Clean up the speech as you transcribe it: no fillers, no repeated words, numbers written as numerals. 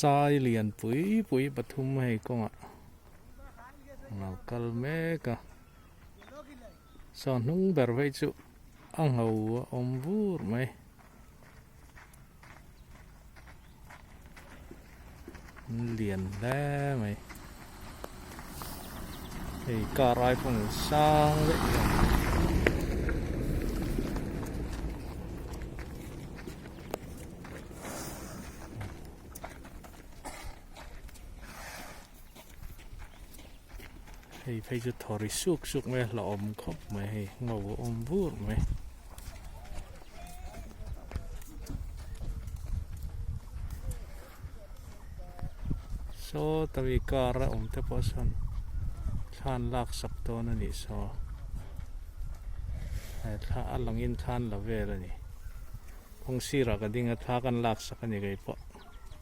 sai lian pui pui pathum hay con ạ nào kal me cả son nung ber vậy chú ang hầu vur mày liền đấy mày thì cả rai phong sang đấy thì phải cho thori suốt suốt mày là khóc mày ngầu vur mày so tawi kara te posan khan lak sak to na ni so tha alangin khan la ve la ni khong sira ka dinga tha kan lak sak ani gai po